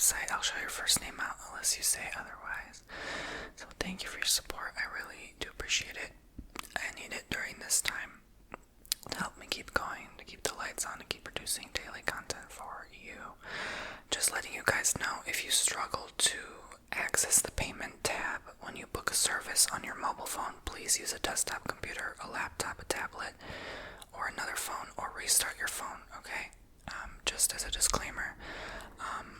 website. I'll show your first name out unless you say otherwise. So thank you for your support. I really do appreciate it. I need it during this time to help me keep going, to keep the lights on, to keep producing daily content for you. Just letting you guys know, if you struggle to access the payment tab when you book a service on your mobile phone, please use a desktop computer, a laptop, a tablet, or another phone, or restart your phone, okay? Just as a disclaimer,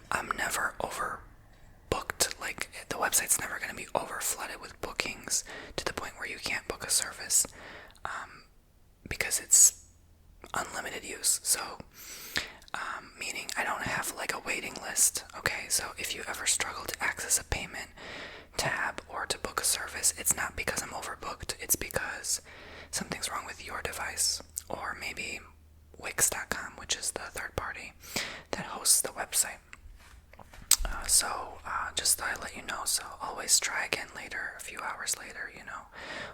I'm never overbooked. Like, the website's never going to be over flooded with bookings to the point where you can't book a service, because it's unlimited use. So meaning I don't have like a waiting list, okay? So if you ever struggle to access a payment tab or to book a service, it's not because I'm overbooked, it's because something's wrong with your device, or maybe Wix.com, which is the third party that hosts the website. Just thought I'd let you know, so always try again later, a few hours later,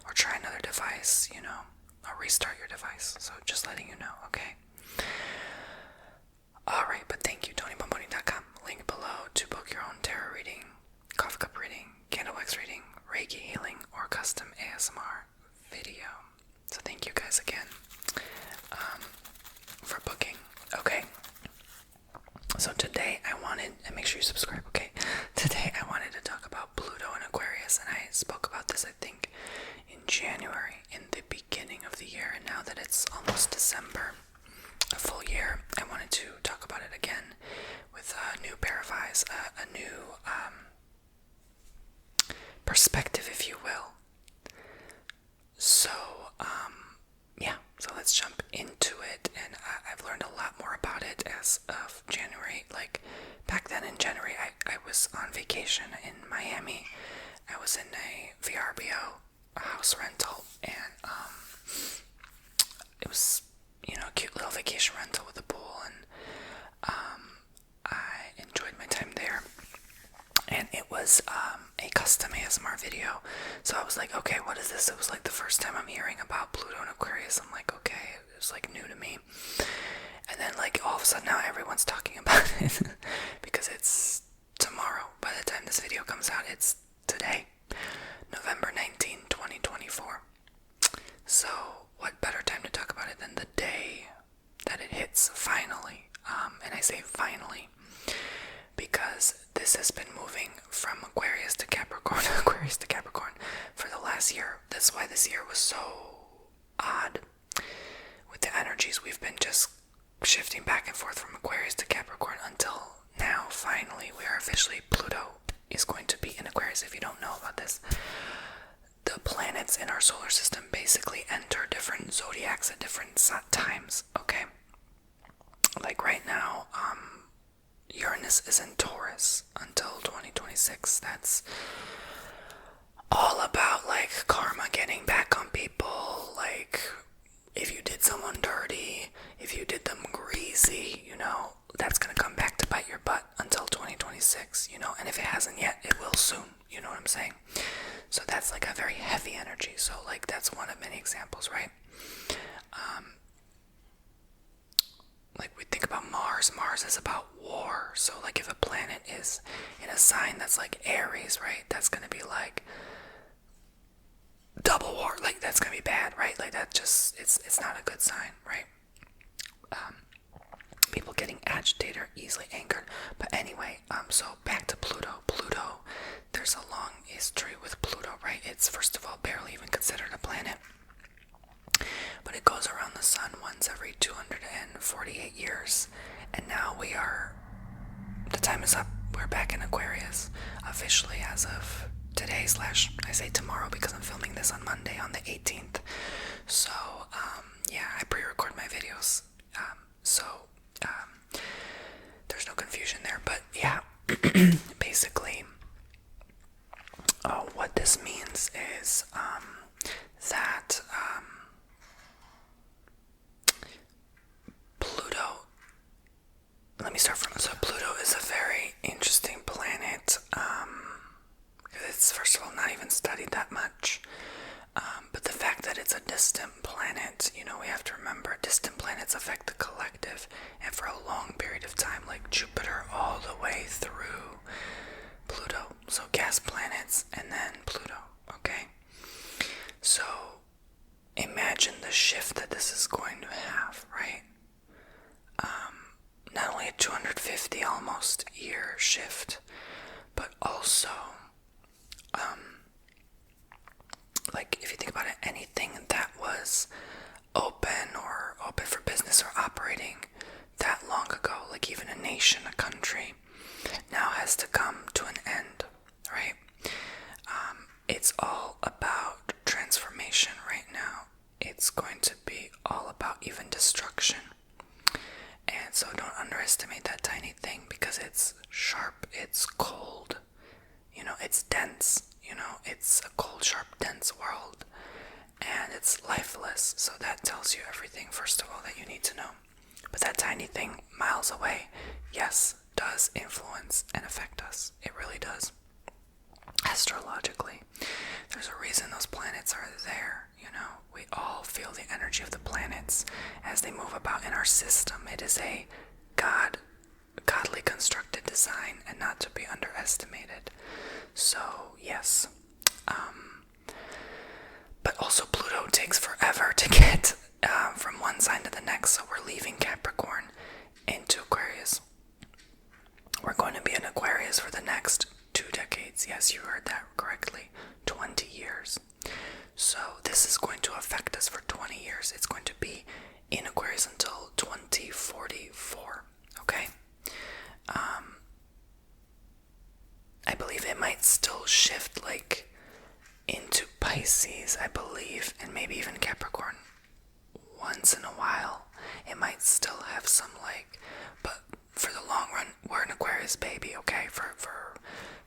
or try another device, or restart your device. So just letting you know, okay? Alright, but thank you, TonyBomboni.com. Link below to book your own tarot reading, coffee cup reading, candle wax reading, Reiki healing, or custom ASMR video. So thank you guys again for booking. Okay. So today I wanted, and make sure you subscribe, okay? Today I wanted to talk about Pluto and Aquarius, and I spoke about this, I think, in January, in the beginning of the year, and now that it's almost December, a full year, I wanted to talk about it again with a new pair of eyes, a new perspective, if you will. So, so let's jump into it, and I've learned a lot more about it as of January. Like, back then in January, I was on vacation in Miami. I was in a VRBO, a house rental, and it was, a cute little vacation rental with a pool, and I enjoyed my time there. And it was a custom ASMR video. So I was like, okay, what is this? It was like the first time I'm hearing about Pluto and Aquarius. I'm like, okay, it was like new to me. And then like all of a sudden now everyone's talking about it because it's tomorrow. By the time this video comes out, it's today, November 19, 2024. So what better time to talk about it than the day that it hits finally? And I say finally because this has been moving from Aquarius to Capricorn, Aquarius to Capricorn for the last year. That's why this year was so odd with the energies. We've been just shifting back and forth from Aquarius to Capricorn until now. Finally, we are officially, Pluto is going to be in Aquarius. If you don't know about this, the planets in our solar system basically enter different zodiacs at different times, okay? Like right now, Uranus is in Taurus until 2026. That's all about like karma, getting back on people. Like if you did someone dirty, if you did them greasy, that's gonna come back to bite your butt until 2026, and if it hasn't yet, it will soon, you know what I'm saying? So that's like a very heavy energy. So like that's one of many examples, right? Like we think about Mars. Mars is about war. So like if a planet is in a sign that's like Aries, right? That's gonna be like double war. Like that's gonna be bad, right? Like that just it's not a good sign, right? People getting agitated or easily angered. But anyway, so back to Pluto. Pluto, there's a long history with Pluto, right? It's first of all barely even considered a planet. But it goes around the sun once every 248 years. And now the time is up. We're back in Aquarius, officially as of today / I say tomorrow because I'm filming this on Monday on the 18th. So, I pre-record my videos. There's no confusion there. But yeah, basically, what this means is that Pluto, let me start from, so Pluto is a very interesting planet, because it's first of all not even studied that much, but the fact that it's a distant planet, we have to remember distant planets affect the collective, and for a long period of time, like Jupiter all the way through planets, and then Pluto, okay? So imagine the shift that this is going to have, right? Not only a 250 almost year shift, but also, like if you think about it, anything that was open for business or operating that long ago, like even a nation, a country, now has to come to an end, right? It's all about transformation right now. It's going to be all about even destruction. And so don't underestimate that tiny thing, because it's sharp, it's cold, it's dense, it's a cold, sharp, dense world, and it's lifeless. So that tells you everything, first of all, that you need to know. But that tiny thing miles away, yes, does influence and affect us. It really does. Astrologically, there's a reason those planets are there. We all feel the energy of the planets as they move about in our system. It is a godly constructed design, and not to be underestimated. So yes, but also Pluto takes forever to get from one sign to the next. So we're leaving Capricorn into Aquarius. We're going to be in Aquarius for the next 2 decades. Yes, you heard that correctly. 20 years. So this is going to affect us for 20 years. It's going to be in Aquarius until 2044. Okay? I believe it might still shift like into Pisces, I believe, and maybe even Capricorn once in a while. It might still have some but for the long run, we're an Aquarius baby, okay? For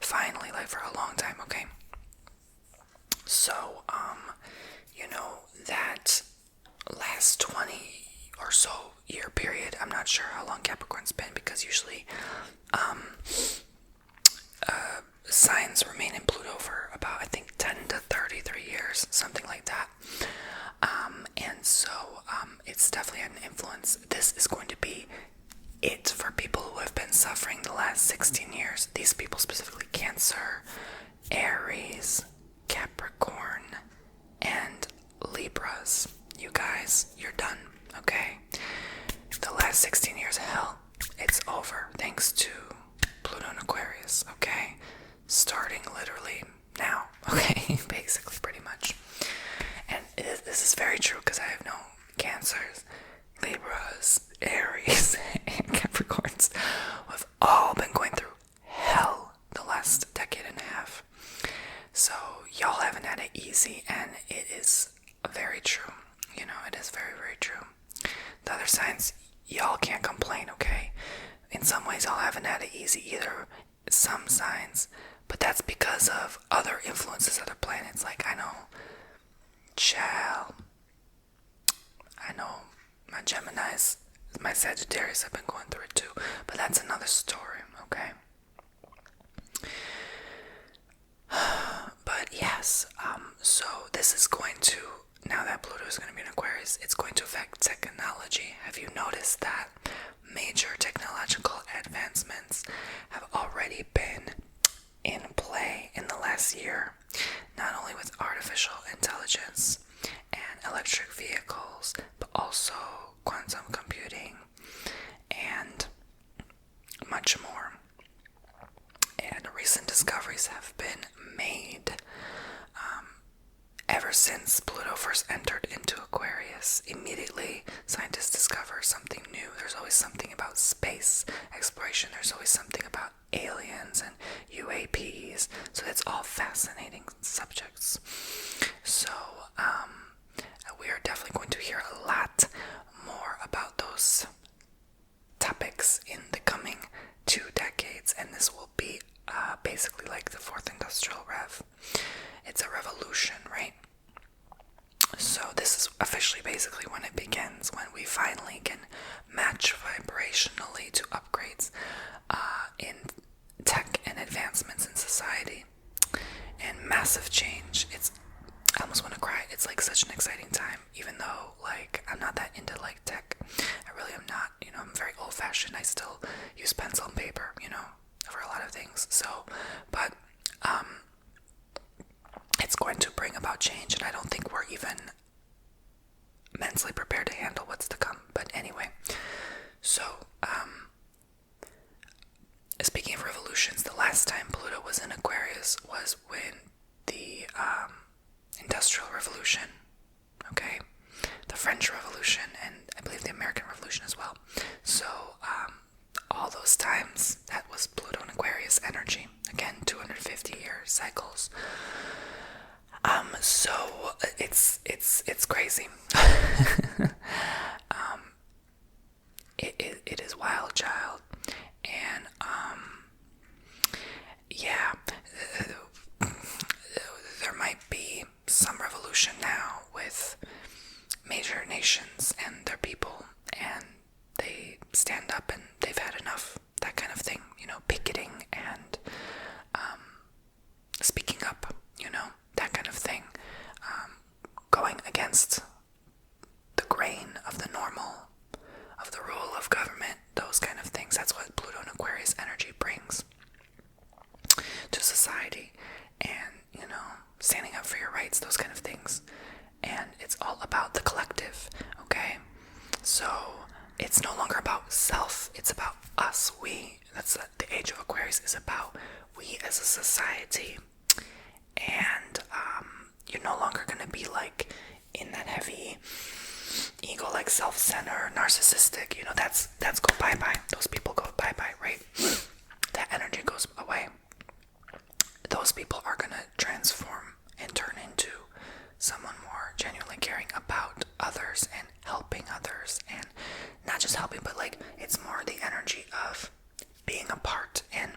finally, for a long time, okay? So, that last 20 or so year period, I'm not sure how long Capricorn's been, because usually, signs remain in Pluto for about, I think, 10 to 33 years, something like that. And so, it's definitely an influence. This is going to be it for people who have been suffering the last 16 years. These people specifically: Cancer, Aries, Capricorn, and Libras. You guys, you're done, okay? The last 16 years of hell, it's over thanks to Pluto and Aquarius, okay? Starting literally now, okay? Basically, pretty much. And this is very true, because I have known Cancers, Libras, Aries, and Capricorns who have all been going through hell the last decade and a half. So y'all haven't had it easy, and it is very true. It is very, very true. The other signs, y'all can't complain, okay? In some ways, y'all haven't had it easy either. Some signs, but that's because of other influences, other planets. I know my Geminis, my Sagittarius have been going through it too, but that's another story, okay? But yes, so this is going to, now that Pluto is going to be in Aquarius, it's going to affect technology. Have you noticed that major technological advancements have already been in play in the last year? Not only with artificial intelligence and electric vehicles, but also quantum computing and much more. And recent discoveries have been made ever since Pluto first entered into Aquarius. Immediately, scientists discover something new. There's always something about space exploration. There's always something about aliens and UAPs. So it's all fascinating subjects. So we are definitely going to hear a lot more about those topics in the coming 2 decades, and this will be basically like the 4th industrial rev. It's a revolution, right? So this is officially basically when it begins, when we finally can match vibrationally to upgrades in tech and advancements in society and massive change. I almost want to cry. It's such an exciting time, even though I'm not that into tech. I really am not. I'm very old-fashioned. I still use pencil and paper, for a lot of things. So, but change, and I don't think we're even mentally prepared to handle what's to come. But anyway, so speaking of revolutions, the last time Pluto was in Aquarius was when the Industrial Revolution, okay, the French Revolution, and I believe the American Revolution as well. So all those times, that was Pluto and Aquarius energy. Again, 250-year cycles. So it's crazy. It is wild, child, and yeah, there might be some revolution now with major nations and their people, and they stand up and they've had enough, that kind of thing, picketing and speaking up, that kind of thing, going against the grain of the normal, of the rule of government, those kind of things. That's what Pluto and Aquarius energy brings to society, and standing up for your rights, those kind of things. And it's all about the collective, okay? So it's no longer about self, it's about us, we. That's the age of Aquarius is about we as a society. And you're no longer going to be like in that heavy ego, like self-centered, narcissistic, that's go bye-bye. Those people go bye-bye, right? That energy goes away. Those people are going to transform and turn into someone more genuinely caring about others and helping others, and not just helping, but like it's more the energy of being a part, and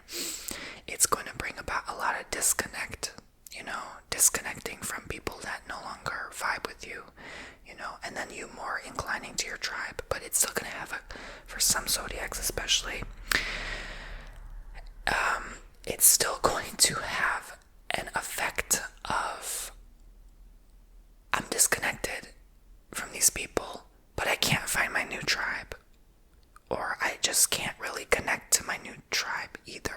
it's going to bring about a lot of disconnect, disconnecting from people that no longer vibe with you, and then you more inclining to your tribe. But it's still going to have for some zodiacs especially, it's still going to have an effect of, I'm disconnected from these people, but I can't find my new tribe, or I just can't really connect to my new tribe either,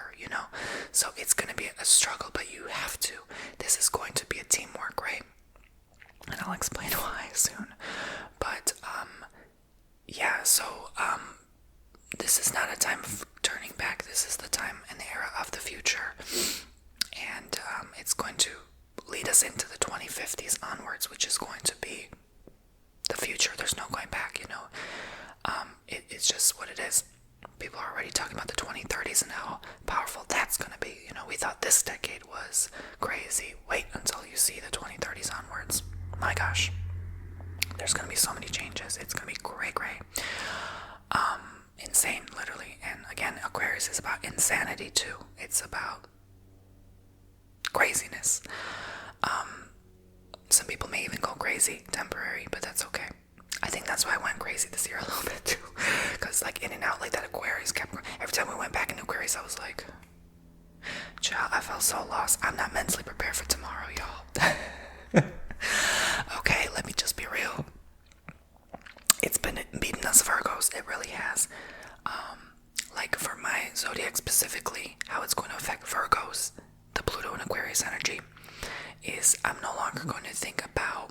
so it's going to be a struggle, but you have to. This is going to be a teamwork, right? And I'll explain why soon. But yeah, so this is not a time of turning back. This is the time and the era of the future, and it's going to lead us into the 2050s onwards, which is going to be the future. There's no going back, it's just what it is. People are already talking about the 2030s and how powerful that's going to be. We thought this decade was crazy. Wait until you see the 2030s onwards. My gosh, there's going to be so many changes. It's going to be cray. Insane, literally. And again, Aquarius is about insanity too. It's about craziness. Some people may even go crazy temporary, but that's okay. I think that's why I went crazy this year a little bit too, because like in and out, like that Aquarius kept. Every time we went back into Aquarius, I was like, child, I felt so lost. I'm not mentally prepared for tomorrow, y'all. Okay, let me just be real. It's been beating us Virgos. It really has. Like for my zodiac specifically, how it's going to affect Virgos, the Pluto and Aquarius energy, is I'm no longer going to think about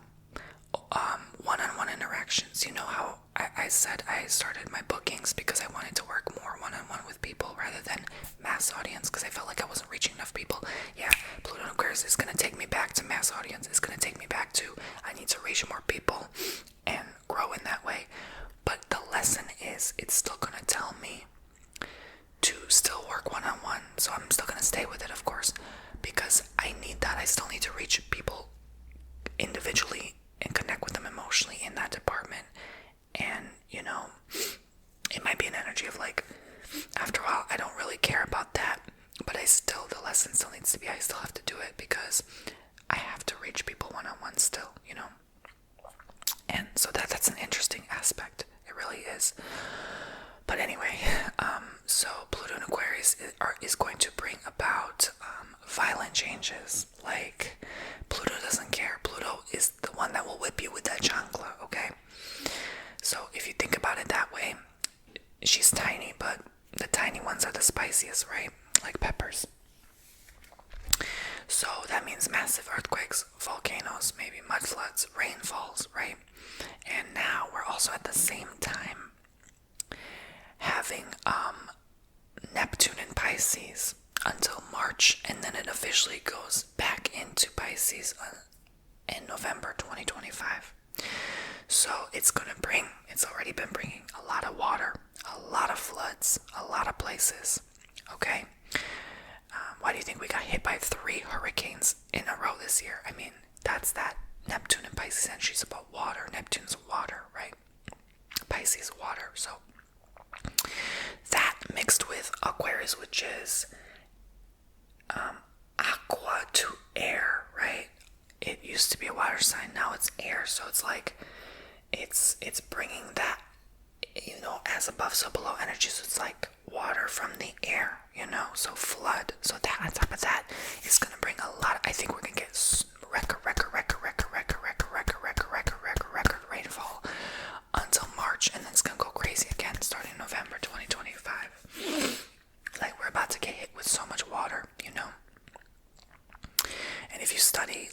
one-on-one interactions. You know how I said I started my bookings because I wanted to work more one-on-one with people rather than mass audience, because I felt like I wasn't reaching enough people. Yeah, Pluto and Aquarius is going to take me back to mass audience. It's going to take me back to I need to reach more people and grow in that way. But the lesson is it's still going to tell me to still work one-on-one. So I'm still going to stay with it, of course, because I need that. I still need to reach people individually and connect with them emotionally in that department. And it might be an energy of like, after a while I don't really care about that, but the lesson still needs to be, I still have to do it because I have to reach people one-on-one still, and so that's an interesting aspect. It really is. But anyway, so Pluto and Aquarius is going to bring about violent changes. Like, Pluto doesn't care. Pluto is the one that will whip you with that chancla, okay? So if you think about it that way, she's tiny, but the tiny ones are the spiciest, right? Like peppers. So that means means massive earthquakes, volcanoes, maybe mudfloods, rainfalls, right? And now we're also at the same time having Neptune in Pisces until March, and then it officially goes back into Pisces in November 2025. So it's already been bringing a lot of water, a lot of floods, a lot of places, okay? Why do you think we got hit by 3 hurricanes in a row this year? I mean, that's that Neptune and Pisces energy is about water. Neptune's water, right? Pisces water. So that mixed with Aquarius, which is aqua to air, right? It used to be a water sign, now it's air. So it's like it's bringing that, as above so below energy. So it's like water from the air, so flood. So that on top of that is gonna bring a lot. I think we're gonna get record rainfall until March, and then it's gonna go crazy again starting November 2025. Like, we're about to get hit with so much water, And if you study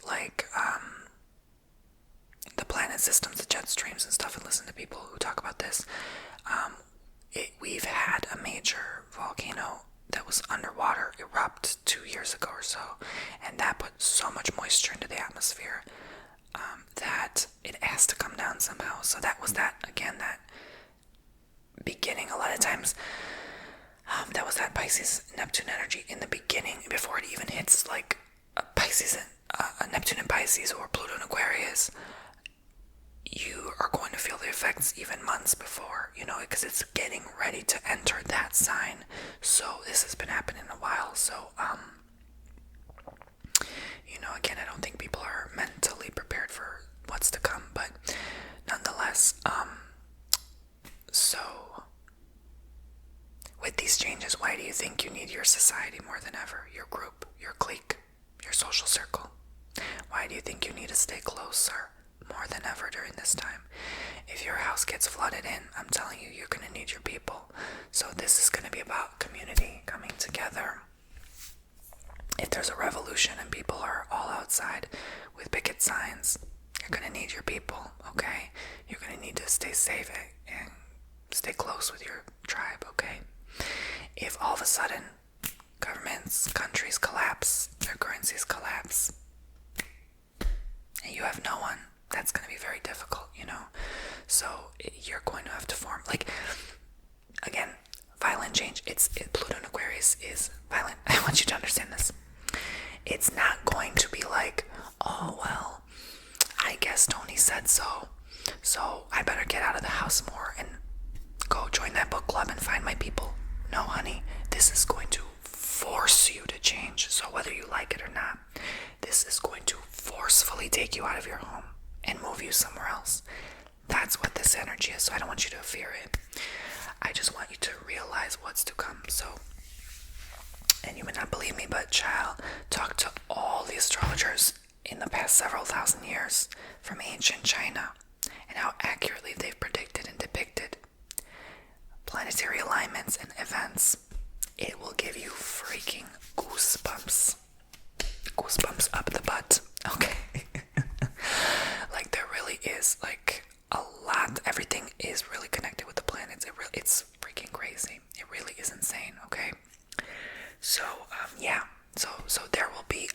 the planet systems, the jet streams and stuff, and listen to people who talk about this, we've had a major volcano that was underwater erupt 2 years ago or so, and that put so much moisture into the atmosphere that it has to come down somehow. So that was that beginning. A lot of times that was that Pisces Neptune energy in the beginning, before it even hits like Pisces and Neptune and Pisces, or Pluto and Aquarius. You are going to feel the effects even months before, because it's getting ready to enter that sign. So this has been happening a while. So, again, I don't think people are mentally prepared for what's to come, but nonetheless, so with these changes, why do you think you need your society more than ever? Your group, your clique, your social circle? Why do you think you need to stay closer more than ever during this time? If your house gets flooded in, I'm telling you, you're going to need your people. So this is going to be about community coming together. If there's a revolution and people are all outside with picket signs, you're going to need your people, okay? You're going to need to stay safe and stay close with your tribe, okay? If all of a sudden governments, countries collapse, their currencies collapse, and you have no one, that's going to be very difficult, So you're going to have to form, again, violent change. Pluto and Aquarius is violent. I want you to understand this. It's not going to be like, oh, well, I guess Tony said so I better get out of the house more and go join that book club and find my people. No, honey, this is going to force you to change. So whether you like it or not, this is going to forcefully take you out of your home and move you somewhere else. That's what this energy is. So I don't want you to fear it. I just want you to realize what's to come. So, and you may not believe me, but child, talk to all the astrologers in the past several thousand years from ancient China and how accurately they've predicted and depicted planetary alignments and events. It will give you freaking goosebumps. Goosebumps up the butt. Okay. There really is a lot. Everything is really connected with the planets. It's freaking crazy. It really is insane. Okay. So yeah. So there will be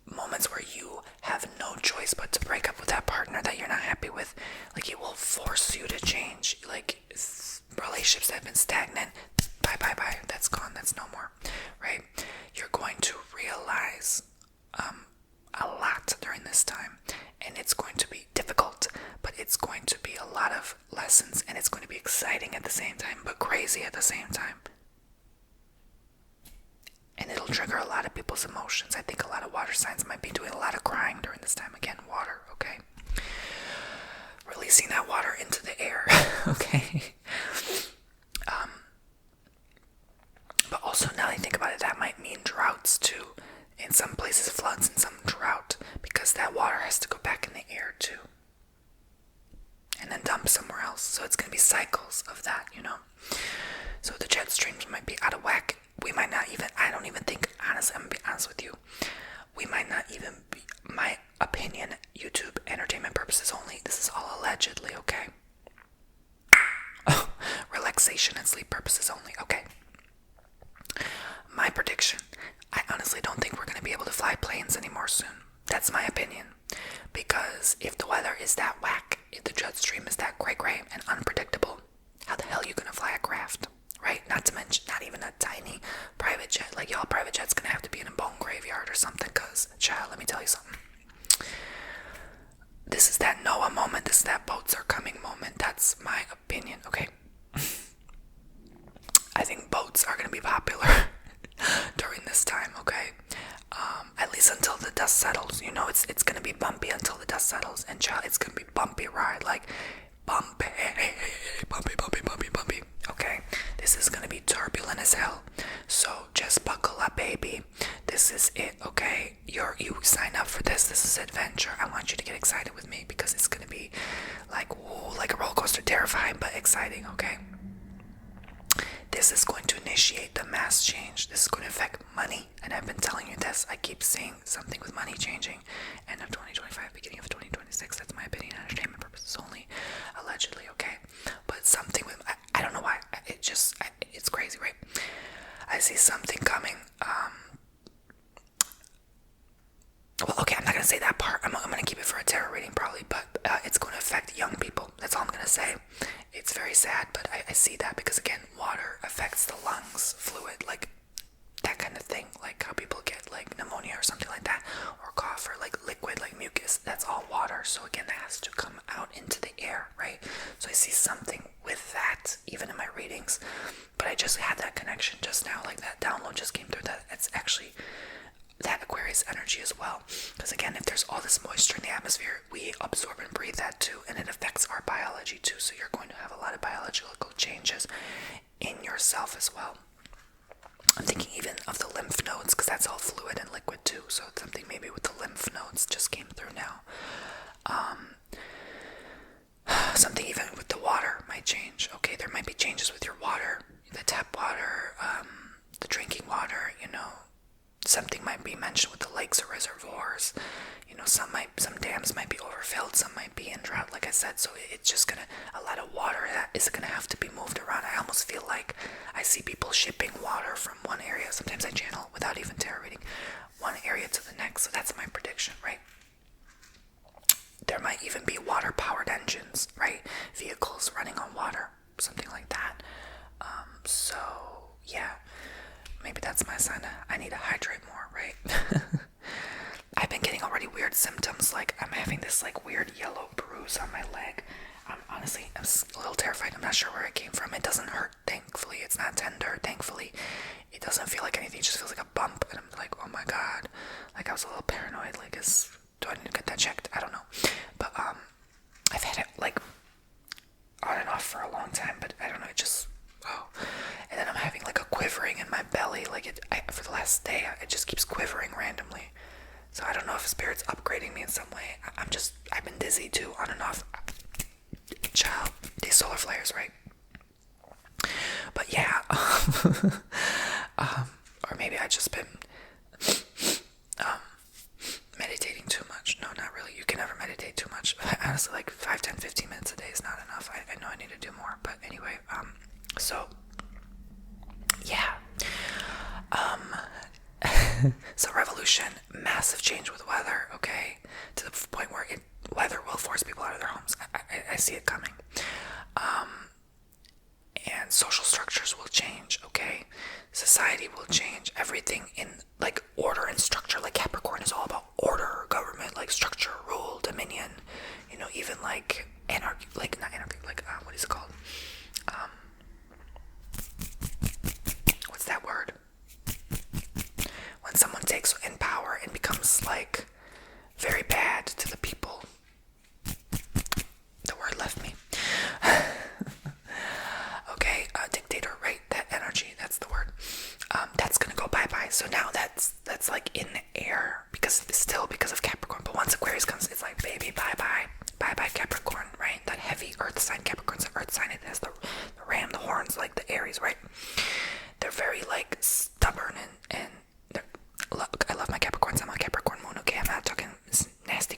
moments where you have no choice but to break up with that partner that you're not happy with. It will force you to change. Relationships that have been stagnant, bye. That's gone. That's no more. Right? You're going to realize a lot during this time, and it's going to be difficult, but it's going to be a lot of lessons, and it's going to be exciting at the same time, but crazy at the same time. And it'll trigger a lot of people's emotions. I think a lot of water signs might be doing a lot of crying during this time. Again, water, okay? Releasing that water into the air, okay? But also, now that I think about it, that might mean droughts too. In some places, floods, and some drought, because that water has to go back in the air too, and then dump somewhere else. So it's going to be cycles of that, So the jet streams might be out of whack. We might not even, I don't even think, honestly, I'm going to be honest with you, opinion, YouTube, entertainment purposes only. This is all allegedly, okay? Relaxation and sleep purposes only, okay? My prediction, I honestly don't think we're going to be able to fly planes anymore soon. That's my opinion. Because if the weather is that whack, if the jet stream is that gray and unpredictable, how the hell are you going to fly a craft? Right? Not to mention, not even a tiny private jet. Like, y'all, private jet's going to have to be in a bone graveyard or something. Because, child, let me tell you something. This is that Noah moment. This is that boats are coming moment. That's my opinion, okay? I think boats are going to be popular during this time, okay? At least until the dust settles. You know, it's going to be bumpy until the dust settles. And child, it's going to be bumpy ride. Like, bumpy. Okay? This is going to be turbulent as hell. So, just buckle up, baby. This is it, okay? You sign up for this. This is adventure. I want you to get excited with me because it's going to be like, whoa, like a roller coaster, terrifying but exciting, okay? This is going to initiate the mass change. This is going to affect money. And I've been telling you this. I keep seeing something with money changing. End of 2025, beginning of 2026. That's my opinion. Entertainment purposes only. Allegedly, okay? But something with... I don't know why. It's crazy, right? I see something coming. Well, okay, I'm not going to say that part. I'm going to keep it for a tarot reading probably. But it's going to affect young people. That's all I'm going to say. It's very sad, but I see that because, again, water affects the lungs, fluid, like that kind of thing. Like how people get, like, pneumonia or something like that. Or cough or, like, liquid, like mucus. That's all water. So, again, that has to come out into the air, right? So I see something with that, even in my readings. But I just had that connection just now. Like, that download just came through. That it's actually... that Aquarius energy as well, because again, if there's all this moisture in the atmosphere, we absorb and breathe that too, and it affects our biology too. So you're going to have a lot of biological changes in yourself as well. I'm thinking even of the lymph nodes, because that's all fluid and liquid too. So it's something maybe with the lymph nodes just came through now. Something even with the water might change. Okay, there might be changes with your water, the tap water, the drinking water, you know. Something might be mentioned with the lakes or reservoirs. You know, some dams might be overfilled, some might be in drought, like I said. So it's just a lot of water that is gonna have to be moved around. I almost feel like I see people shipping water from one area. Sometimes I channel without even tarot reading one area to the next. So that's my prediction, right? There might even be water-powered engines, right? Vehicles running on water, something like that. So yeah. Maybe that's my sign. I need to hydrate more, right? I've been getting already weird symptoms. Like, I'm having this, like, weird yellow bruise on my leg. I'm a little terrified. I'm not sure where it came from. It doesn't hurt, thankfully. It's not tender, thankfully. It doesn't feel like anything. It just feels like a bump. And I'm like, oh my God. Like, I was a little paranoid. Like, do I need to get that checked? I don't know. But, I've had it, like, on and off for a long time. But I don't know. It just... oh, and then I'm having like a quivering in my belly, like for the last day, it just keeps quivering randomly. So I don't know if Spirit's upgrading me in some way. I've been dizzy too, on and off. Child, these solar flares, right? But yeah, or maybe I just been meditating too much. No, not really. You can never meditate too much. Honestly, like 5, 10, 15 minutes a day is not enough. I know I need to do more, but anyway, so, yeah. So revolution, massive change with weather, okay? To the point where weather will force people out of their homes. I see it coming. And social structures will change, okay? Society will change. Everything in, like, order and structure. Like, Capricorn is all about order, government, like, structure, rule, dominion. You know, even, like, anarchy, like, not anarchy, like, what is it called? What's that word? When someone takes in power and becomes, like, very bad to the people. The word left me. Okay, dictator, right? That energy, that's the word. That's gonna go bye-bye. So now that's like in the air because of Capricorn. But once Aquarius comes, it's like, baby, bye-bye. Bye-bye, Capricorn, right? That heavy earth sign. Capricorn's an earth sign. It has the ram, the horns, like the Aries, right? They're very, like, stubborn and look, I love my Capricorns. I'm on Capricorn moon, okay? I'm not talking nasty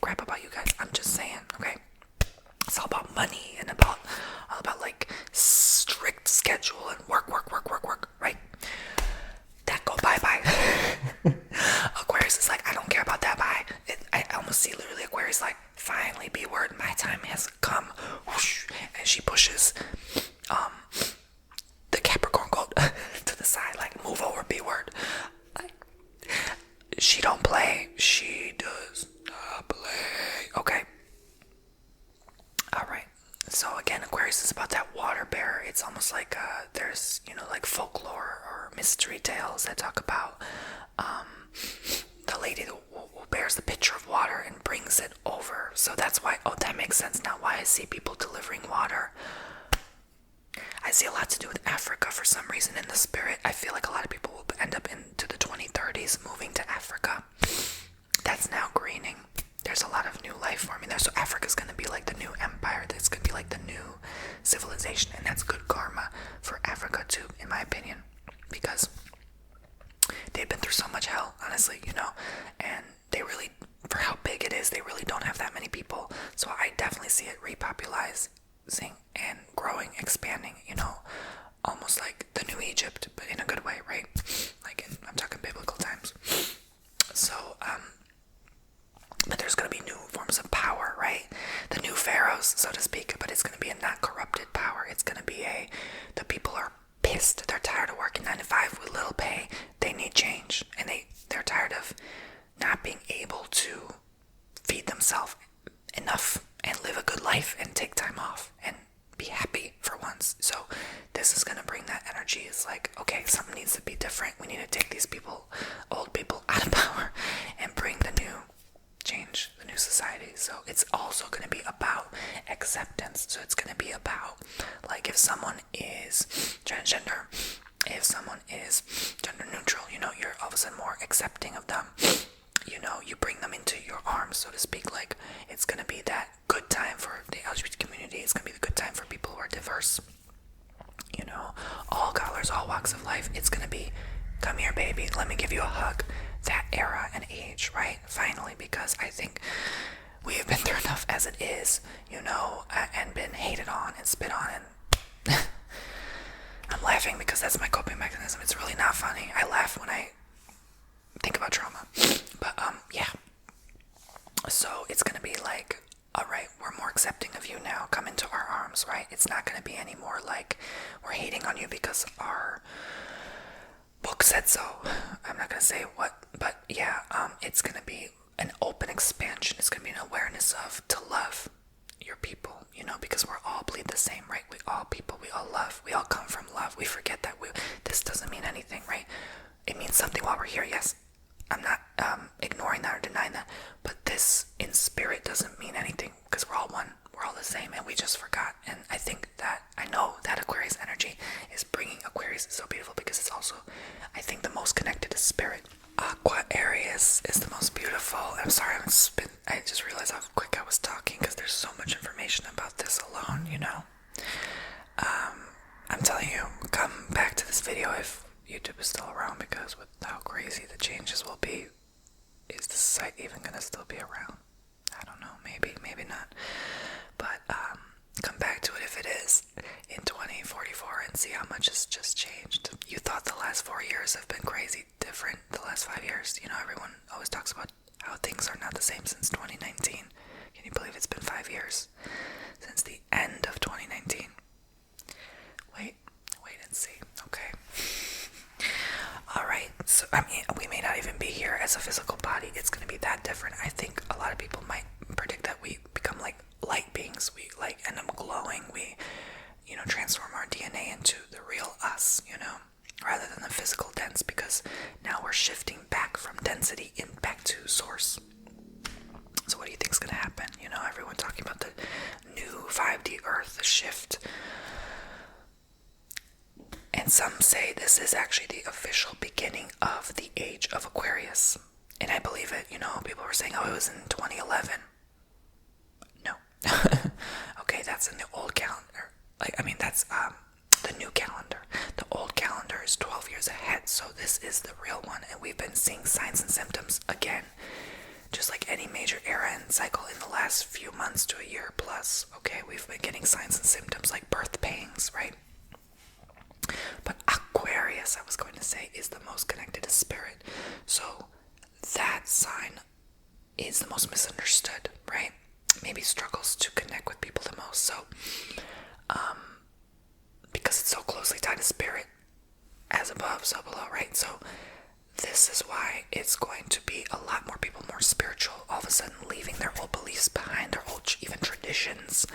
see literally Aquarius like, finally, B word, my time has come. Whoosh, and she pushes the Capricorn goat to the side, like, move over, B word. Like, she don't play. She does not play. Okay. All right. So again, Aquarius is about that water bearer. It's almost like there's, like folklore or mystery tales that talk about the lady who bears the pitcher of water and brings it over. So that's why, that makes sense now why I see people delivering water. I see a lot to do with Africa for some reason in the spirit. I feel like a lot of people will end up into the 2030s moving to Africa. That's now greening. There's a lot of new life forming there. So Africa's going to be like the new empire. It's going to be like the new civilization. And that's good karma for Africa too, in my opinion. Because they've been through so much hell, honestly, and they really, for how big it is, they really don't have that many people. So I definitely see it repopularizing and growing, expanding, almost like the new Egypt, but in a good way, right? Like, I'm talking biblical times. So, but there's going to be new forms of power, right? The new pharaohs, so to speak, but it's going to be a not corrupted power. It's going to be the people are pissed. They're tired of working 9 to 5 with little pay. They need change, and they're tired of not being able to feed themselves enough and live a good life and take time off and be happy for once. So this is going to bring that energy. It's like, okay, something needs to be different. We need to take these people, old people, out of power and bring the new change, the new society. So it's also going to be about acceptance. So it's going to be about, like, if someone is transgender, if someone is gender neutral, you're all of a sudden more accepting of them. You bring them into your arms, so to speak. Like, it's going to be that good time for the LGBT community. It's going to be the good time for people who are diverse. All colors, all walks of life. It's going to be, come here, baby, let me give you a hug. That era and age, right? Finally, because I think we have been through enough as it is, and been hated on and spit on, and I'm laughing because that's my coping mechanism. It's really not funny. I laugh when I think about trauma. But, yeah. So it's going to be like, all right, we're more accepting of you now. Come into our arms, right? It's not going to be any more like we're hating on you because our book said so. I'm not going to say what, but yeah, it's going to be an open expansion. It's going to be an awareness of to love your people, because we're all bleed the same, right? We all people, we all love, we all come from love. We forget that this doesn't mean anything, right? It means something while we're here, yes. I'm not ignoring that or denying that, but this in spirit doesn't mean anything because we're all one, we're all the same, and we just forgot. And I know that Aquarius energy is bringing Aquarius. It's so beautiful because it's also, I think, the most connected to spirit. Aquarius is the most beautiful. I'm sorry, I just realized how quick I was talking because there's so much information about this alone, I'm telling you, come back to this video if YouTube is still around, because with how crazy the changes will be, is the site even gonna still be around? I don't know, maybe not. But come back to it if it is in 2044 and see how much has just changed. You thought the last 4 years have been crazy different. The last 5 years, everyone always talks about how things are not the same since 2019. Can you believe it's been 5 years since the end of 2019? Wait and see. Okay. Alright, so we may not even be here as a physical body. It's going to be that different. I think a lot of people might predict that we become like light beings. We end up glowing. We, transform our DNA into the real us, rather than the physical dense, because now we're shifting back from density back to source. So what do you think is going to happen? Everyone talking about the new 5D Earth, the shift. And some say this is actually the official beginning of the age of Aquarius. And I believe it. People were saying, it was in 2011. No. Okay, that's in the old calendar. That's the new calendar. The old calendar is 12 years ahead, so this is the real one. And we've been seeing signs and symptoms again, just like any major era and cycle in the last few months to a year plus. Okay, we've been getting signs and symptoms like birth pains, right? But Aquarius, I was going to say, is the most connected to spirit. So that sign is the most misunderstood, right? Maybe struggles to connect with people the most. So, because it's so closely tied to spirit, as above, so below, right? So, this is why it's going to be a lot more people more spiritual, all of a sudden leaving their old beliefs behind, their old even traditions,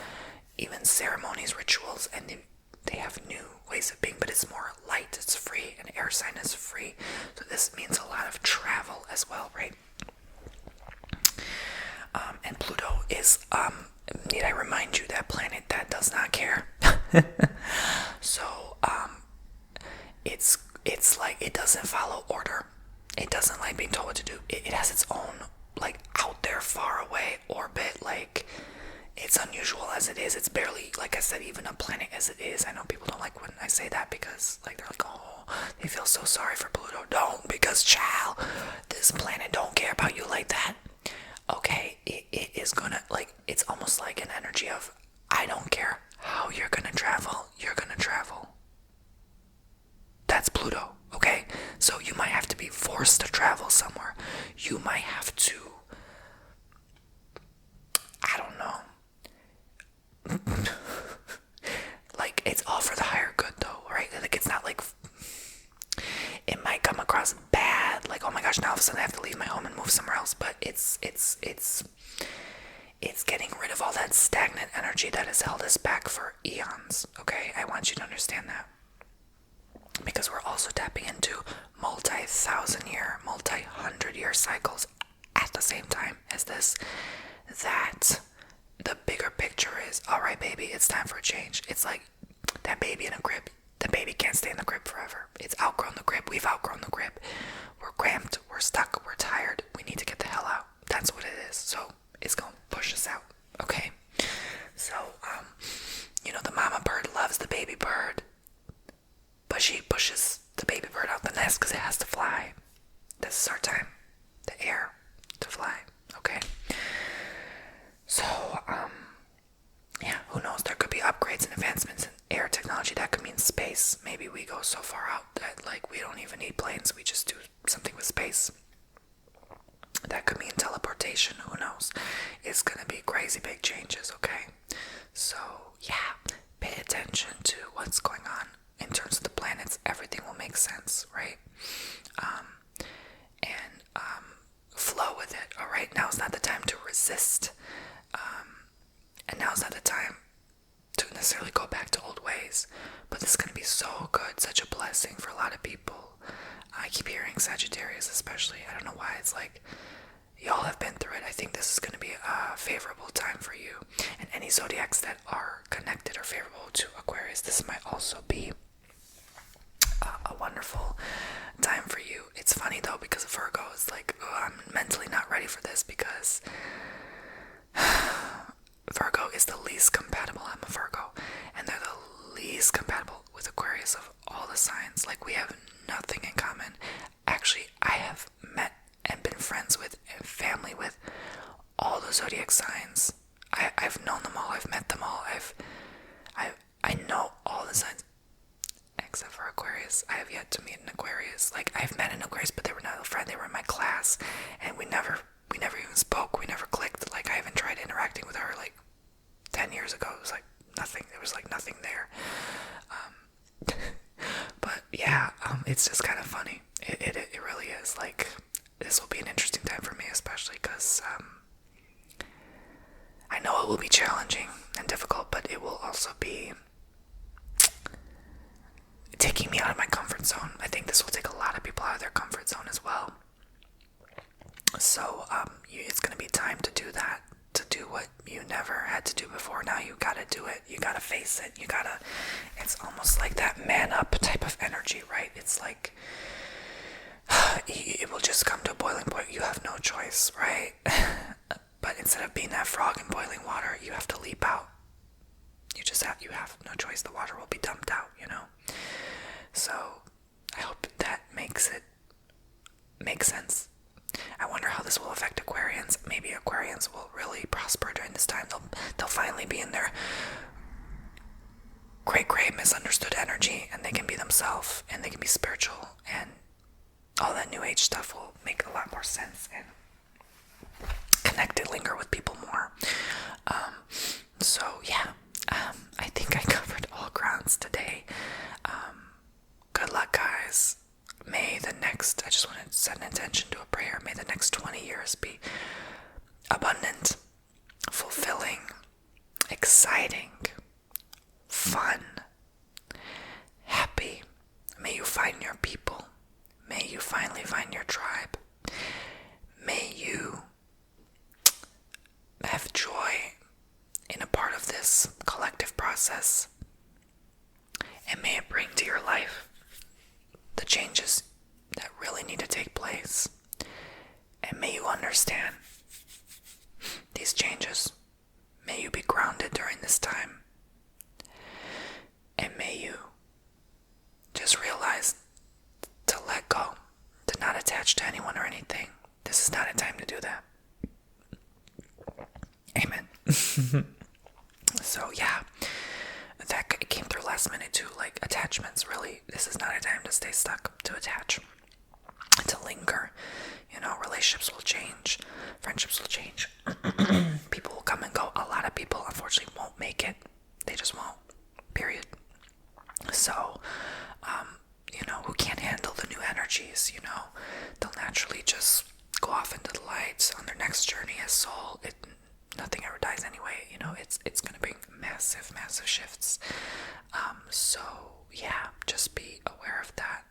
even ceremonies, rituals, and they have new ways of being, but it's more light, it's free, and air sign is free. So this means a lot of travel as well, right? And Pluto is, need I remind you, that planet that does not care. So, it's like, it doesn't follow order. It doesn't like being told what to do. It has its own, like, out there, far away orbit. Like, it's unusual as it is. It's barely, like I said, even a planet as it is. I know people don't like when I say that because, like, they're like, oh, they feel so sorry for Pluto. Don't, because, child, this planet don't care about you like that. Okay, it is gonna, like, it's almost like an energy of, I don't care how you're gonna travel, you're gonna travel. That's Pluto, okay? So you might have to be forced to travel somewhere. You might have to, I don't know. Like, it's all for the higher good though, right? Like, it's not like, it might come across bad, like, oh my gosh, now all of a sudden I have to leave my home and move somewhere else, but it's getting rid of all that stagnant energy that has held us back for eons, okay? I want you to understand that. Because we're also tapping into multi-thousand-year, multi-hundred-year cycles at the same time as this. That the bigger picture is, alright baby, it's time for a change. It's like that baby in a crib. The baby can't stay in the crib forever. It's outgrown the crib. We've outgrown the crib. We're cramped. We're stuck. We're tired. We need to get the hell out. That's what it is. So it's going to push us out. Okay? So, the mama bird loves the baby bird. But she pushes the baby bird out the nest because it has to fly. This is our time. The air to fly. Okay? So, yeah, who knows? There could be upgrades and advancements in air technology. That could mean space. Maybe we go so far out that, like, we don't even need planes. We just do something with space. That could mean teleportation. Who knows? It's gonna be crazy big changes, okay? So, yeah, pay attention to what's going on in terms of the planets. Everything will make sense, right? And flow with it, all right? Now's not the time to resist. And now's not the time to necessarily go back to old ways. But this is going to be so good, such a blessing for a lot of people. I keep hearing Sagittarius especially. I don't know why. It's like, y'all have been through it. I think this is going to be a favorable time for you. And any zodiacs that are connected or favorable to Aquarius, this might also be a wonderful time for you. It's funny though, because Virgo is like, oh, I'm mentally not ready for this because Virgo is the least compatible. I'm a Virgo, and they're the least compatible with Aquarius of all the signs. Like, we have nothing in common. Actually, I have met and been friends with and family with all the zodiac signs. I've known them all. I've met them all. I know all the signs except for Aquarius. I have yet to meet an Aquarius. Like, I've met an Aquarius, but they were not a friend. They were in my class, and we never even spoke. We never clicked. Like, I even tried interacting with her like 10 years ago. It was like nothing. There was like nothing there. But yeah, it's just kind of funny. It really is. Like, this will be an interesting time for me, especially because I know it will be challenging and difficult, but it will also be taking me out of my comfort zone. I think this will take a lot of people out of their comfort zone as well. So it's going to be time to do that, to do what you never had to do before. Now you got to do it. You got to face it. It's almost like that man up type of energy, right? It's like, it will just come to a boiling point. You have no choice, right? But instead of being that frog in boiling water, you have to leap out. You have no choice. The water will be dumped out, So I hope that makes sense. I wonder how this will affect Aquarians. Maybe Aquarians will really prosper during this time. They'll finally be in their great misunderstood energy, and they can be themselves, and they can be spiritual, and all that new age stuff will make a lot more sense. And So yeah, I think I covered all grounds today. Good luck, guys. I just want to set an intention to a prayer. May the next 20 years be abundant, fulfilling, exciting, fun, happy. May you find your people. May you finally find your tribe. May you have joy in a part of this collective process. And may it bring to your life the changes that really need to take place. And may you understand these changes. May you be grounded during this time. And may you just realize to let go, to not attach to anyone or anything. This is not a time to do that. Amen. So yeah, that came through last minute too. Like attachments, really, this is not a time to stay stuck, to attach, to linger. You know, relationships will change, friendships will change. People will come and go. A lot of people, unfortunately, won't make it. They just won't. Period. So, you know, who can't handle the new energies, you know, they'll naturally just go off into the light on their next journey as soul. Nothing ever dies anyway, you know, it's gonna bring massive shifts. So yeah, just be aware of that.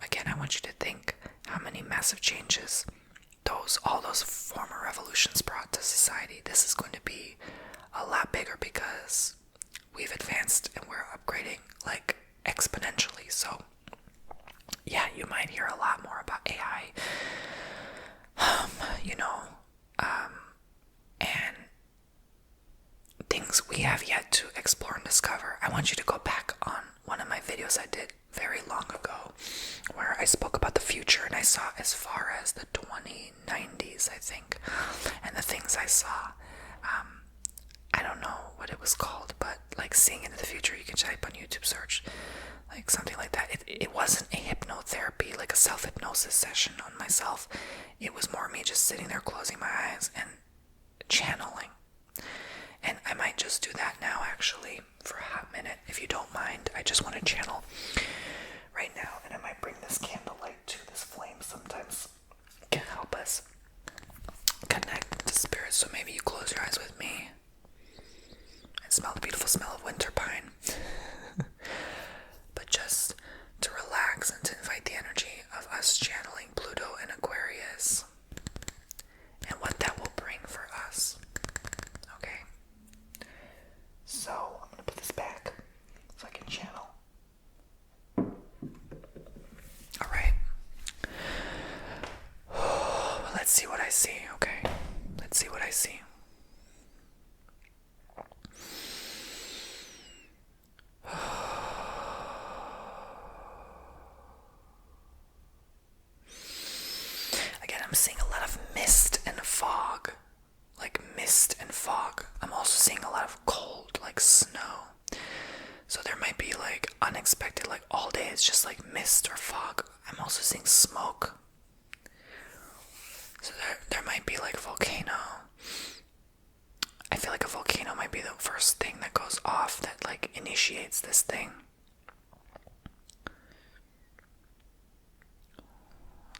Again, I want you to think how many massive changes all those former revolutions brought to society. This is going to be a lot bigger because we've advanced and we're upgrading like exponentially. So yeah, you might hear a lot more about AI, you know, and things we have yet to explore and discover. I want you to go back on one of my videos I did very long ago where I spoke about the future, and I saw as far as the 2090s, I think, and the things I saw. I don't know what it was called, but like seeing into the future, you can type on YouTube search, like something like that. It wasn't a hypnotherapy, like a self-hypnosis session on myself. It was more me just sitting there closing my eyes and channeling. And I might just do that now, actually, for a hot minute, if you don't mind. I just want to channel right now, and I might bring this candlelight to this flame. Sometimes it can help us connect to spirit. So maybe you close your eyes with me and smell the beautiful smell of winter pine. But just to relax and to invite the energy of us channeling Pluto and Aquarius and what that will bring for us. Okay? So I'm going to put this back so I can channel. Alright. Let's see what I see, okay? Let's see what I see. Again, I'm seeing a lot of mist and fog. Like mist and fog. I'm also seeing a lot of cold, like snow. So there might be like unexpected, like all day it's just like mist or fog. I'm also seeing smoke. So there might be like a volcano. I feel like a volcano might be the first thing that goes off that like initiates this thing.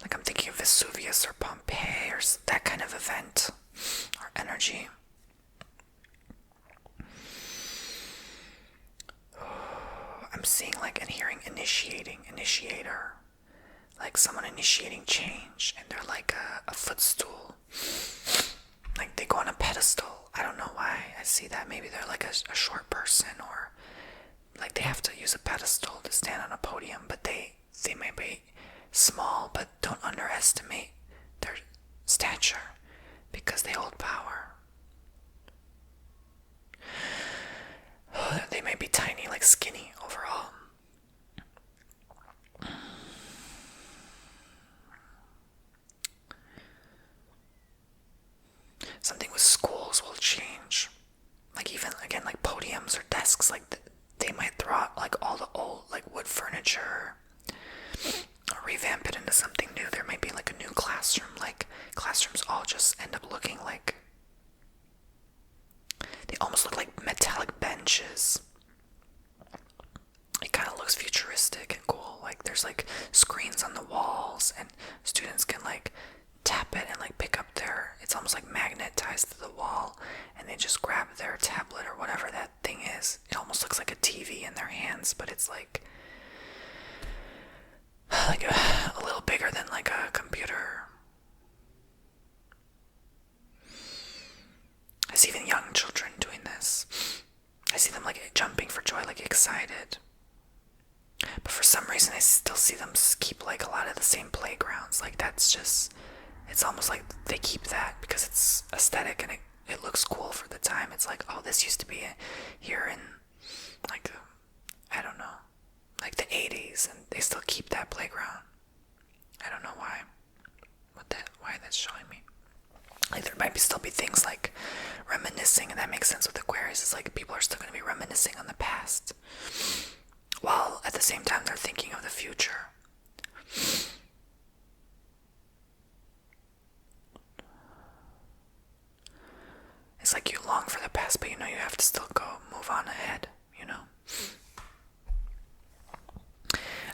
Like I'm thinking of Vesuvius or Pompeii or that kind of event or energy. I'm seeing like and hearing initiator, like someone initiating change, and they're like a footstool, like they go on a pedestal. I don't know why I see that. Maybe they're like a short person, or like they have to use a pedestal to stand on a podium, but they may be small, but don't underestimate their stature because they hold power. They may be tiny, like skinny overall. Something with schools will change. Like even, again, like podiums or desks, like they might throw out like all the old like wood furniture or revamp it into something new. There might be like a new classroom. Like classrooms all just end up looking like there's like screens on the walls, and students can like tap it and like pick up their, it's almost like magnetized to the wall, and they just grab their tablet or whatever that thing is. It almost looks like a TV in their hands, but it's like a little bigger than like a computer. I see even young children doing this. I see them like jumping for joy, like excited. But for some reason, I still see them keep like a lot of the same playgrounds. Like that's just, it's almost like they keep that because it's aesthetic and it looks cool for the time. It's like, oh, this used to be here in like, I don't know, like the 80s, and they still keep that playground. I don't know why. Why that's showing me. Like there might still be things like reminiscing, and that makes sense with Aquarius. It's like people are still going to be reminiscing on the past, while at the same time they're thinking of the future. It's like you long for the past, but you know you have to still move on ahead, you know?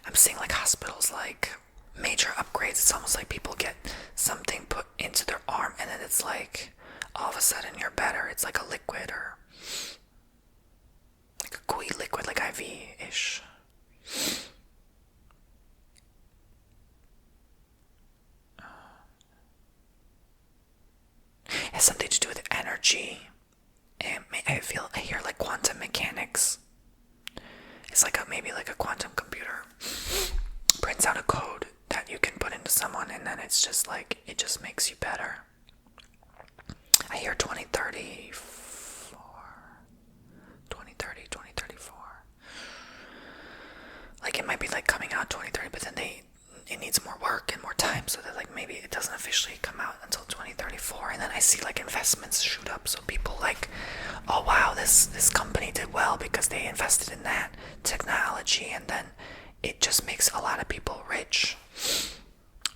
I'm seeing like hospitals, like major upgrades. It's almost like people get something put into their arm and then it's like all of a sudden you're better. It's like a liquid or like a gooey liquid, like IV-ish. It has something to do with energy. And I hear like quantum mechanics. It's like maybe like a quantum computer prints out a code that you can put into someone, and then it's just like, it just makes you better. I hear 2034. Like it might be like coming out 2030, but then it needs more work and more time, so that like maybe it doesn't officially come out until 2034. And then I see like investments shoot up, so people like, oh wow, this company did well because they invested in that technology, and then it just makes a lot of people rich.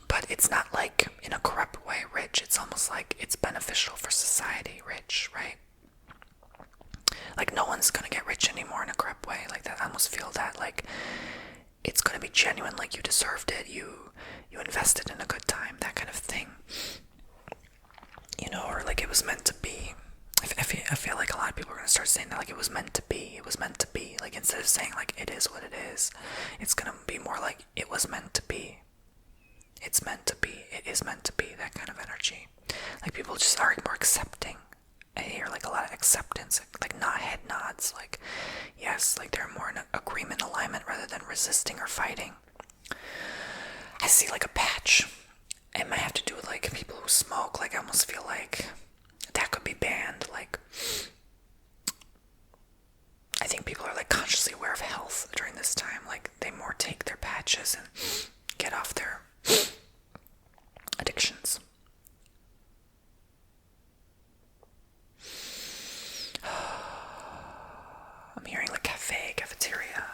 But it's not like in a corrupt way rich. It's almost like it's beneficial for society rich, right? Like no one's gonna get rich anymore in a corrupt way like that. I almost feel that like it's gonna be genuine, like you deserved it, you invested in a good time, that kind of thing, you know, or like it was meant to be. I feel like a lot of people are gonna start saying that, like it was meant to be, like instead of saying like it is what it is, it's gonna be more like it was meant to be, it's meant to be, it is meant to be, that kind of energy. Like people just are more accepting. I hear like a lot of acceptance, like not head nods, like yes, like they're more in agreement, alignment rather than resisting or fighting. I see like a patch. It might have to do with like people who smoke. Like I almost feel like that could be banned. Like I think people are like consciously aware of health during this time. Like they more take their patches and get off their addictions. I'm hearing like cafeteria.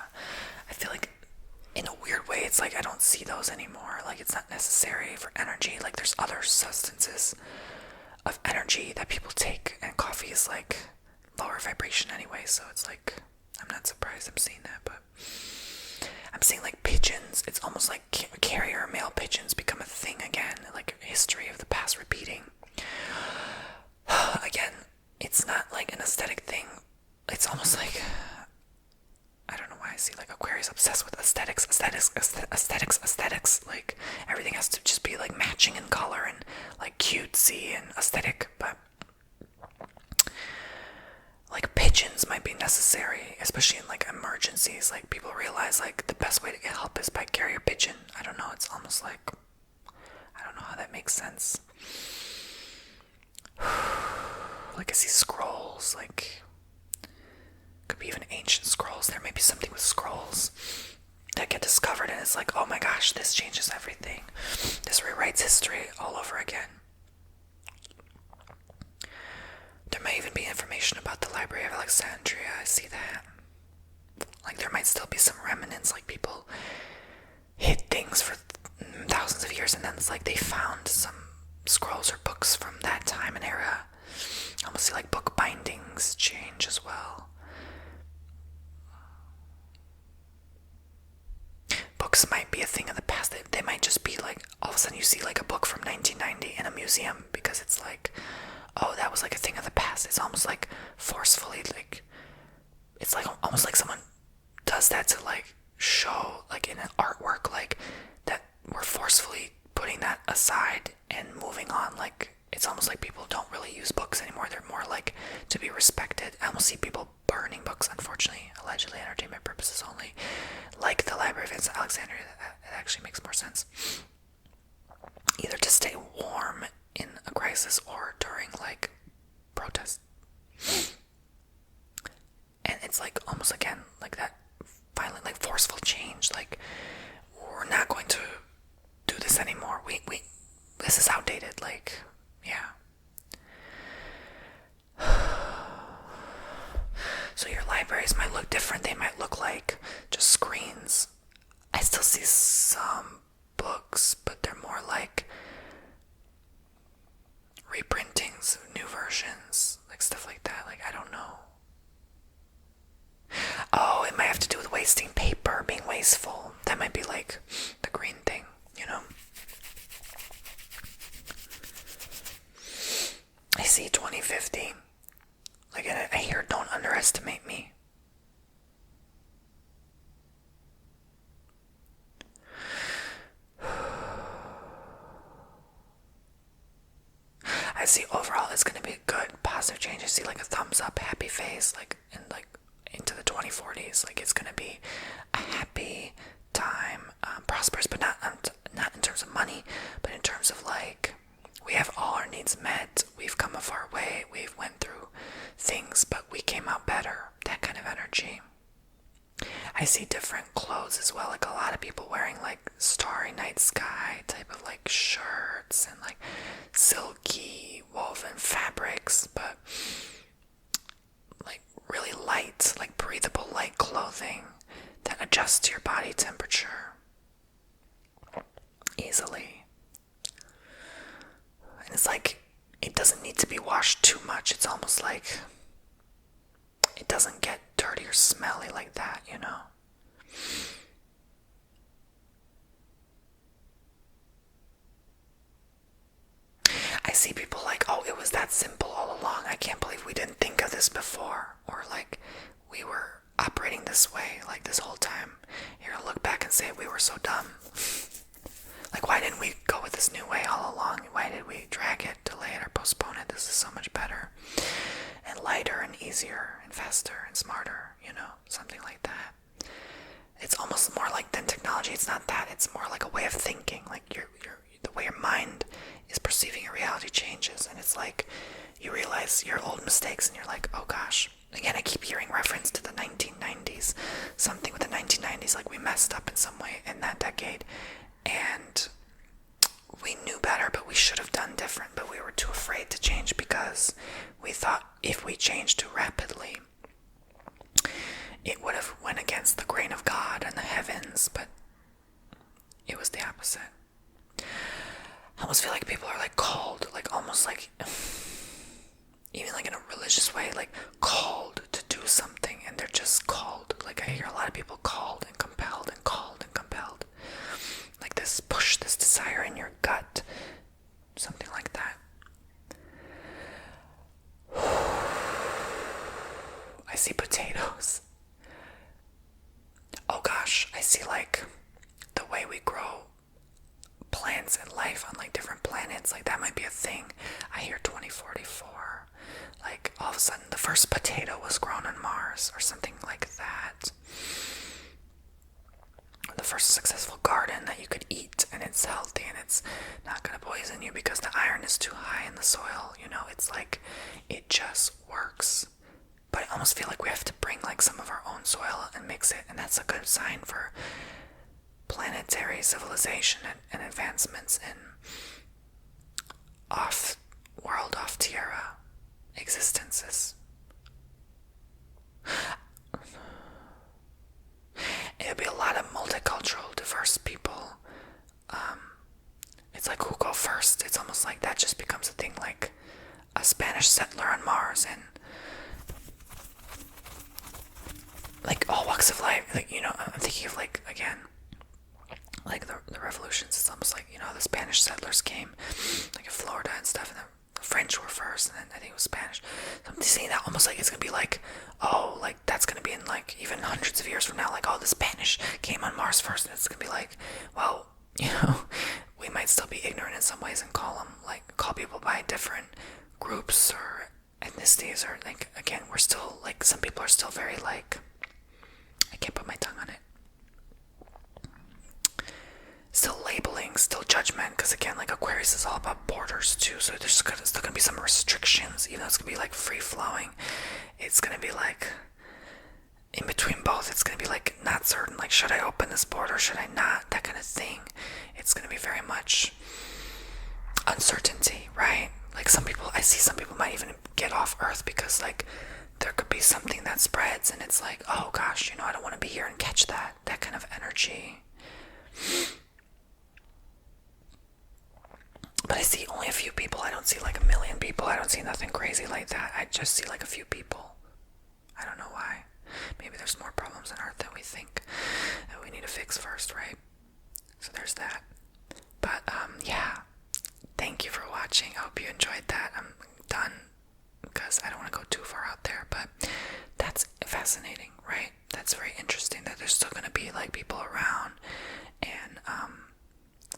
I feel like in a weird way it's like I don't see those anymore. Like it's not necessary for energy. Like there's other substances of energy that people take, and coffee is like lower vibration anyway, so it's like I'm not surprised I'm seeing that. But I'm seeing like pigeons. It's almost like carrier male pigeons become a thing again, like history of the past repeating. Again, it's not like an aesthetic thing. It's almost like, I don't know why I see like Aquarius obsessed with aesthetics. Like everything has to just be like matching in color and like cutesy and aesthetic. But like pigeons might be necessary, especially in like emergencies. Like people realize like the best way to get help is by carrier pigeon. I don't know. It's almost like, I don't know how that makes sense. Like I see scrolls, like could be even ancient scrolls. There may be something with scrolls that get discovered and it's like, oh my gosh, this changes everything. This rewrites history all over again. There may even be information about the Library of Alexandria. I see that. Like there might still be some remnants, like people hid things for thousands of years and then it's like they found some scrolls or books from that time and era. I almost see like book bindings change as well. Books might be a museum because it's like, oh, that was like a thing of the past. It's almost like forcefully, like, it's like almost like someone does that to like show, like in an artwork, like that we're forcefully putting that aside and moving on. Like, it's almost like people don't really use books anymore. They're more like to be respected. I almost see people burning books, unfortunately, allegedly entertainment purposes only, like the Library of Alexandria. That actually makes more sense. Either to stay warm in a crisis or during like protests. And it's like almost again like that violent, like forceful change. Like, we're not going to do this anymore. We this is outdated. Like, yeah. So your libraries might look different. They might look like just screens. I still see some books, but they're more like reprintings, new versions, like stuff like that. Like, I don't know. Oh, it might have to do with wasting paper, being wasteful. That might be like the green thing, you know? I see 2050. Like, I hear don't underestimate me. I see overall it's gonna be a good, positive change. I see like a thumbs up, happy face, like, and like into the 2040s. Like, it's gonna be a happy time, prosperous, but not in terms of money, but in terms of like, we have all our needs met. We've come a far way. We've went through things, but we came out better. That kind of energy. I see different clothes as well. Like, a lot of people wearing like starry night sky type of like shirts and like silky woven fabrics, but like really light, like breathable light clothing that adjusts to your body temperature easily. And it's like, it doesn't need to be washed too much. It's almost like it doesn't get dirty or smelly like that, you know? I see people like, oh, it was that simple all along. I can't believe we didn't think of this before. Or like, we were operating this way like this whole time. You're gonna look back and say, we were so dumb. Like, why didn't we go with this new way all along? Why did we drag it, delay it, or postpone it? This is so much better and lighter and easier and faster and smarter, you know, something like that. It's almost more like than technology. It's not that. It's more like a way of thinking. Like, the way your mind is perceiving your reality changes, and it's like you realize your old mistakes, and you're like, oh gosh. Again, I keep hearing reference to the 1990s. Something with the 1990s, like we messed up in some way in that decade. And we knew better, but we should have done different, but we were too afraid to change because we thought if we changed too rapidly, it would have went against the grain of God and the heavens, but it was the opposite. I almost feel like people are like called, like almost like, even like in a religious way, like called to do something, and they're just called. Like, I hear a lot of people called and compelled and called and compelled. Like this push, this desire in your gut, something like that. I see potatoes. Oh gosh, I see like the way we grow plants and life on like different planets. Like, that might be a thing. I hear 2044. Like, all of a sudden the first potato was grown on Mars or something like that. The first successful garden that you could eat, and it's healthy and it's not going to poison you because the iron is too high in the soil, you know? It's like, it just works. But I almost feel like we have to bring like some of our own soil and mix it, and that's a good sign for planetary civilization and advancements in off-world, off-Tierra existences. It'll be a lot of multicultural, diverse people. It's like, who go first? It's almost like that just becomes a thing, like a Spanish settler on Mars, and like all walks of life. Like, you know, I'm thinking of like, again, like the revolutions. It's almost like, you know, the Spanish settlers came, like in Florida and stuff, and the French were first, and then I think it was Spanish. So I'm seeing that almost like it's gonna be like, oh, like that's gonna be in like even hundreds of years from now, like, oh, the Spanish came on Mars first, and it's gonna be like, well, you know, we might still be ignorant in some ways and call people by different groups or ethnicities, or like, again, we're still like, some people are still very like, I can't put my tongue on it, still labeling, still judgment, because again, like, Aquarius is all about borders too, so there's still gonna be some restrictions, even though it's gonna be like free flowing. It's gonna be like in between both. It's gonna be like not certain, like, should I open this border, should I not, that kind of thing. It's gonna be very much uncertainty, right? Like, I see some people might even get off Earth because like there could be something that spreads and it's like, oh gosh, you know, I don't want to be here and catch that kind of energy. But I see only a few people. I don't see like a million people. I don't see nothing crazy like that. I just see like a few people. I don't know why. Maybe there's more problems on Earth than we think that we need to fix first, right? So there's that. But yeah, thank you for watching. I hope you enjoyed that. I'm done because I don't want to go too far out there, but that's fascinating, right? That's very interesting that there's still going to be like people around, and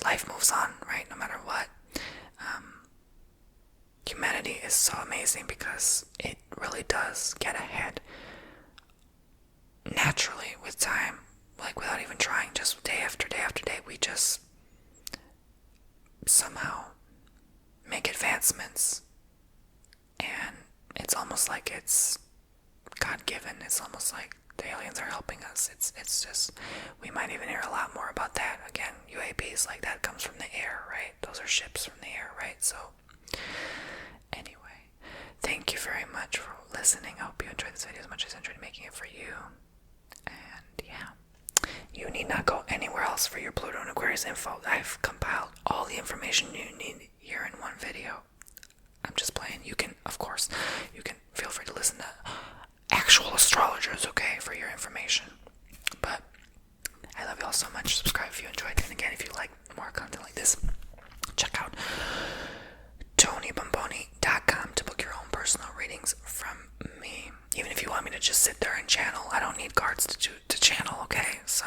life moves on, right? No matter what. Humanity is so amazing because it really does get ahead naturally with time, like without even trying, just day after day after day, we just somehow make advancements, and it's almost like it's God-given. It's almost like the aliens are helping us. It's just, we might even hear a lot more about that. Again, UAPs, like, that comes from the air, right? Those are ships from the air, right? So anyway, thank you very much for listening. I hope you enjoyed this video as much as I enjoyed making it for you. And yeah, you need not go anywhere else for your Pluto and Aquarius info. I've compiled all the information you need here in one video. I'm just playing. You can, of course, you can feel free to listen to actual astrologers, okay, for your information. But I love you all so much. Subscribe if you enjoyed it. And again, if you like more content like this, check out TonyBomboni.com to book your own personal readings from me. Even if you want me to just sit there and channel, I don't need cards to channel, okay? So